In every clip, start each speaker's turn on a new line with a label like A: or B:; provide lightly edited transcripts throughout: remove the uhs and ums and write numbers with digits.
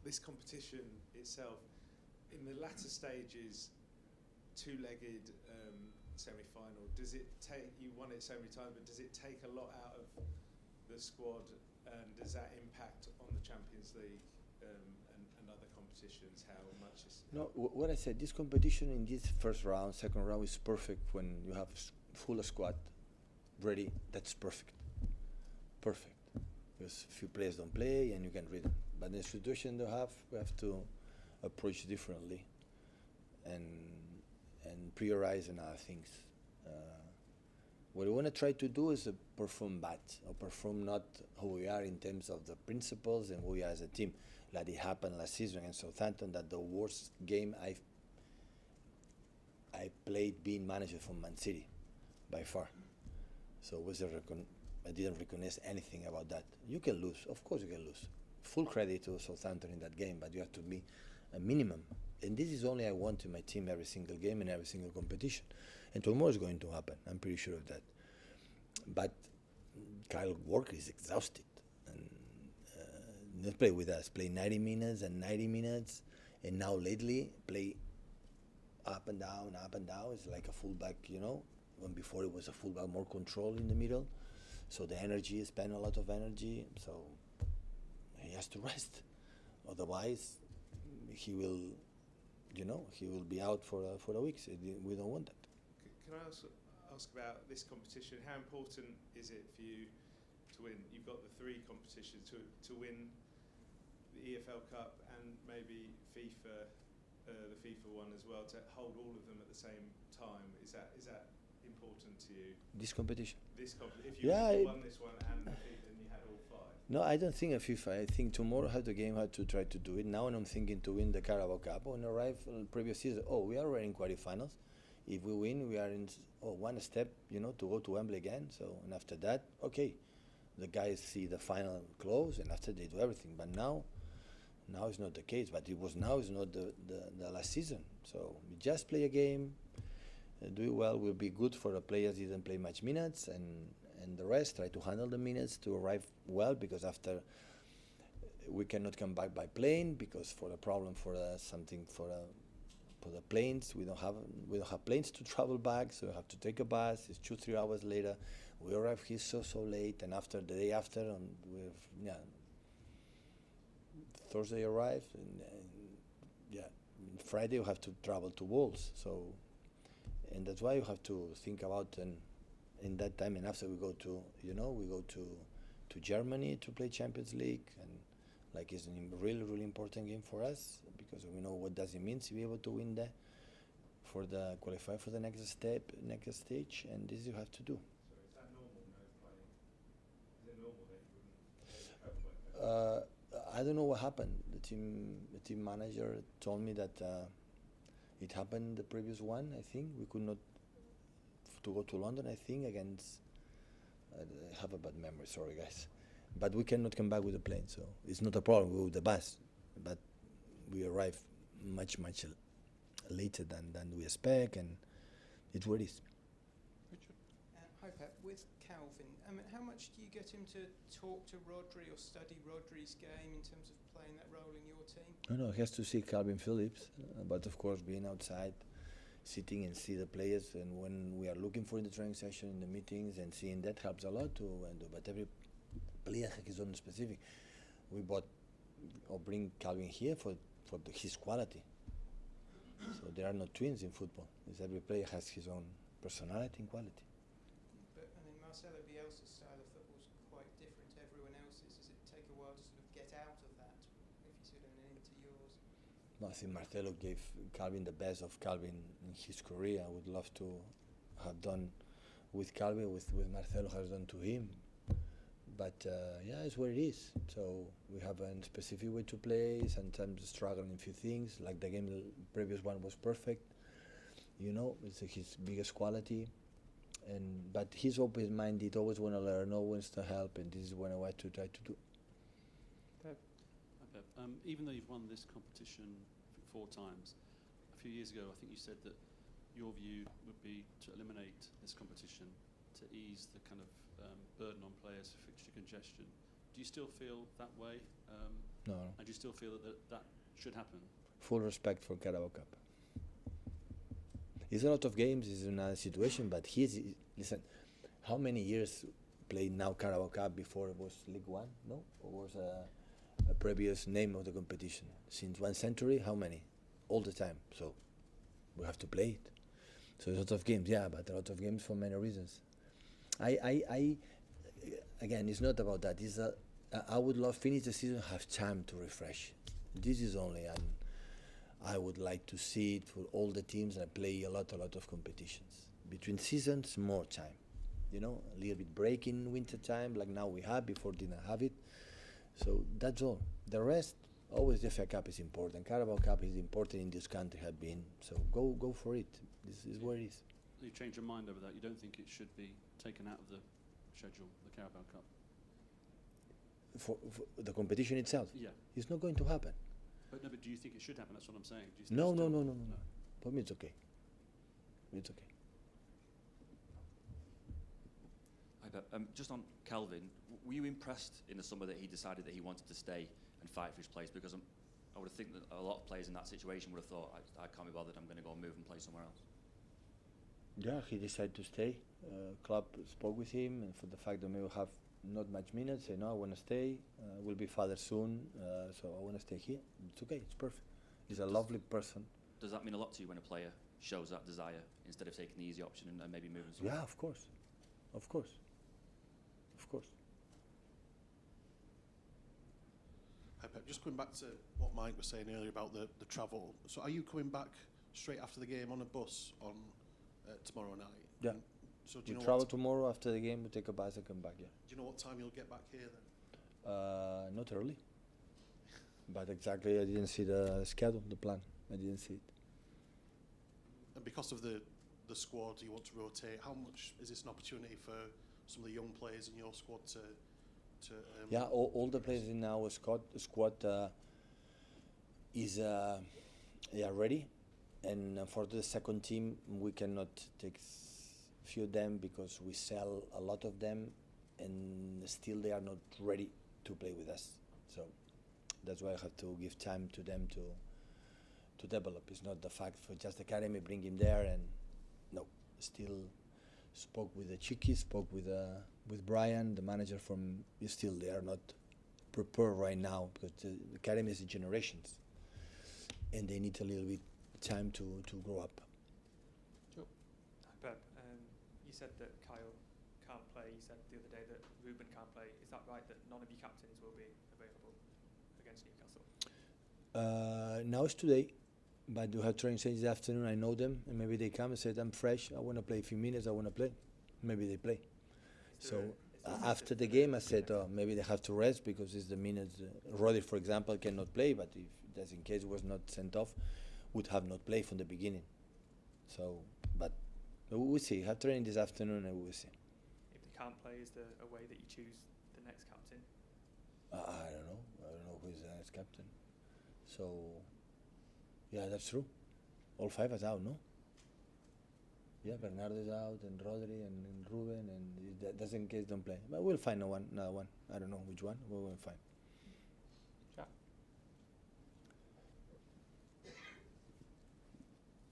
A: this competition itself, in the latter stages, two-legged semi-final, does it take, you won it so many times, but does it take a lot out of the squad, and does that impact on the Champions League and other competitions? How much is...
B: No, what I said, this competition in this first round, second round is perfect when you have full squad ready. That's perfect. Perfect. Because few players don't play and you can read them. But in the situation we have to approach differently and prioritize on other things. What we want to try to do is perform bad, or perform not who we are in terms of the principles and who we are as a team. Like it happened last season against Southampton, that the worst game I played being manager for Man City, by far. So it was I didn't recognize anything about that. You can lose, of course you can lose. Full credit to Southampton in that game, but you have to be a minimum. And this is only I want in my team every single game and every single competition. And tomorrow is going to happen, I'm pretty sure of that. But Kyle Walker is exhausted. And not play with us, play 90 minutes and 90 minutes. And now lately, play up and down. It's like a fullback, you know. When before it was a fullback, more control in the middle. So the energy, spend a lot of energy. So he has to rest. Otherwise, he will, you know, he will be out for a week. So we don't want that.
A: Can I also ask about this competition? How important is it for you to win? You've got the three competitions to win the EFL Cup and maybe FIFA, the FIFA one as well, to hold all of them at the same time. Is that important to you?
B: This competition?
A: This competition. If you won this one and the FIFA, and you had all five.
B: No, I don't think of FIFA. I think tomorrow I have the game, how to try to do it. Now I'm thinking to win the Carabao Cup. When I arrived previous season, we are already in quarterfinals. If we win, we are in one step, you know, to go to Wembley again. So, and after that, okay, the guys see the final close, and after they do everything. But now it's not the case. But it's not the last season. So we just play a game, do it well. Will be good for the players who didn't play much minutes, and the rest try to handle the minutes to arrive well, because after we cannot come back by plane, because for the problem for the planes, we don't have planes to travel back, so we have to take a bus. It's 2-3 hours later. We arrive here so late, and after the day after, Thursday arrive, and Friday we have to travel to Wolves. So, and that's why you have to think about in that time. And after we go to Germany to play Champions League, and like it's a really important game for us, because we know what does it mean to be able to win there for the qualify for the next stage, and this you have to do.
A: So is that normal now playing? Is it normal that you wouldn't?
B: I don't know what happened. The team manager told me that it happened the previous one. I think we could not to go to London. I think against. I have a bad memory. Sorry, guys. But we cannot come back with the plane, so it's not a problem. We go with the bus, but we arrive much later than we expect, and it's what it is.
C: Richard. Hi Pep. With Calvin, how much do you get him to talk to Rodri or study Rodri's game in terms of playing that role in your team?
B: No, he has to see Calvin Phillips, but of course being outside, sitting and see the players, and when we are looking for in the training session, in the meetings, and seeing that helps a lot to do. But every player has his own specific. We bought or bring Calvin here for his quality. So there are no twins in football. Every player has his own personality and quality.
C: But I mean, Marcelo Bielsa's style of football is quite different to everyone else's. Does it take a while to sort of get out of that if you sort of into yours?
B: No, I think Marcelo gave Calvin the best of Calvin in his career. I would love to have done with Calvin, with Marcelo has done to him. But it's what it is. So we have a specific way to play, sometimes struggling in a few things, like the game, the previous one was perfect. You know, it's his biggest quality. But he's open-minded, always want to learn, always to help, and this is what I want to try to do.
C: Pep.
D: Hi, Pep. Even though you've won this competition 4 times, a few years ago I think you said that your view would be to eliminate this competition to ease the kind of burden on players for fixture congestion. Do you still feel that way?
B: No.
D: And do you still feel that should happen?
B: Full respect for Carabao Cup. It's a lot of games, it's another situation, but listen, how many years played now Carabao Cup before it was League One? No? Or was a previous name of the competition? Since 1 century, how many? All the time. So we have to play it. So a lot of games, yeah, but a lot of games for many reasons. Again, it's not about that. I would love finish the season, have time to refresh. This is only, and I would like to see it for all the teams and play a lot of competitions. Between seasons, more time. You know, a little bit break in winter time, like now we have, before didn't have it. So that's all. The rest, always the FA Cup is important. Carabao Cup is important in this country, have been. So go for it. This is where it is.
D: You changed your mind over that? You don't think it should be taken out of the schedule, the Carabao Cup?
B: For the competition itself?
D: Yeah.
B: It's not going to happen.
D: But do you think it should happen? That's what I'm saying. Do you think
B: No.
D: no.
B: For me, it's okay. It's okay.
E: Hi, Pep. Just on Kelvin, were you impressed in the summer that he decided that he wanted to stay and fight for his place? Because I would think that a lot of players in that situation would have thought, I can't be bothered, I'm going to go and move and play somewhere else.
B: Yeah, he decided to stay. Club spoke with him, and for the fact that we will have not much minutes, say, no, I want to stay. Will be father soon, so I want to stay here. It's okay, it's perfect. He's a lovely person.
E: Does that mean a lot to you when a player shows that desire instead of taking the easy option and maybe moving somewhere?
B: Yeah, of course. Of course. Of course.
F: Hi, Pep. Just coming back to what Mike was saying earlier about the travel. So are you coming back straight after the game on a bus on tomorrow night?
B: Yeah.
F: So do you know
B: travel tomorrow after the game, we take a bus and come back, yeah.
F: Do you know what time you'll get back here then?
B: Not early. But exactly, I didn't see the schedule, the plan. I didn't see it.
F: And because of the squad, you want to rotate. How much is this an opportunity for some of the young players in your squad to
B: yeah, all the players in our squad is ready. And for the second team, we cannot take few of them because we sell a lot of them, and still they are not ready to play with us. So that's why I have to give time to them to develop. It's not the fact for just academy, bring him there, and no. Still spoke with the Chicky, spoke with Brian, the manager from. Still they are not prepared right now because the academy is generations, and they need a little bit time to grow up.
C: Sure.
G: Pep, you said that Kyle can't play. You said the other day that Ruben can't play. Is that right, that none of your captains will be available against Newcastle?
B: Now it's today, but you have training this afternoon. I know them, and maybe they come and say, I'm fresh, I want to play a few minutes, I want to play. Maybe they play. So after the game, I said, maybe they have to rest because it's the minutes. Roddy, for example, cannot play, but if just in case was not sent off, would have not played from the beginning. So, but we will see. Have training this afternoon, and we will see.
G: If they can't play, is there a way that you choose the next captain?
B: I don't know. I don't know who is the next captain. So, yeah, that's true. All five are out, no? Yeah, Bernardo is out, and Rodri, and Ruben, and that's in case don't play. But we'll find another one. I don't know which one. We will find.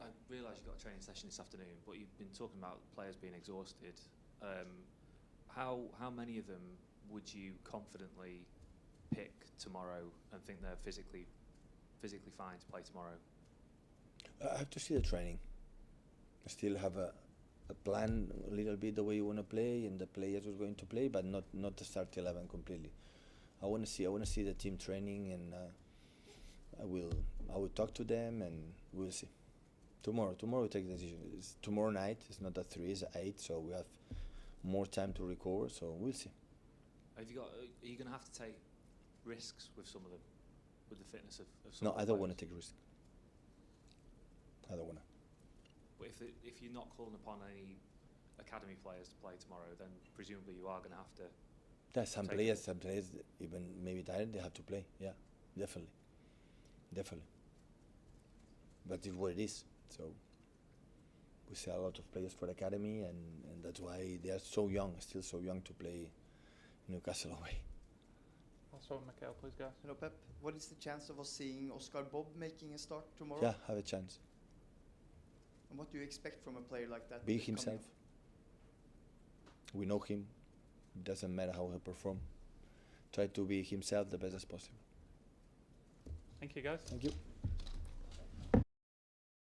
H: I realise you've got a training session this afternoon, but you've been talking about players being exhausted. How many of them would you confidently pick tomorrow and think they're physically fine to play tomorrow?
B: I have to see the training. I still have a plan a little bit the way you want to play and the players who's going to play, but not the start 11 completely. I want to see the team training, and I will talk to them, and we'll see. Tomorrow we take the decision. It's tomorrow night. It's not at 3, it's at 8, so we have more time to recover. So we'll see.
H: Are you going to have to take risks with some of them, with the fitness of some?
B: No,
H: of the
B: I don't
H: players?
B: want to take risk. I don't want to.
H: But if you're not calling upon any academy players to play tomorrow, then presumably you are going to have to.
B: Yeah, some players, even maybe tired, they have to play. Yeah, definitely. But it's what it is. So we see a lot of players for the academy, and that's why they are so young, still so young to play Newcastle away.
I: I'll start with Mikel, please, guys.
J: Hello, Pep. What is the chance of us seeing Oscar Bob making a start tomorrow?
B: Yeah, have a chance.
J: And what do you expect from a player like that?
B: Be
J: coming
B: himself.
J: up?
B: We know him. Doesn't matter how he perform. Try to be himself the best as possible.
I: Thank you, guys.
B: Thank you.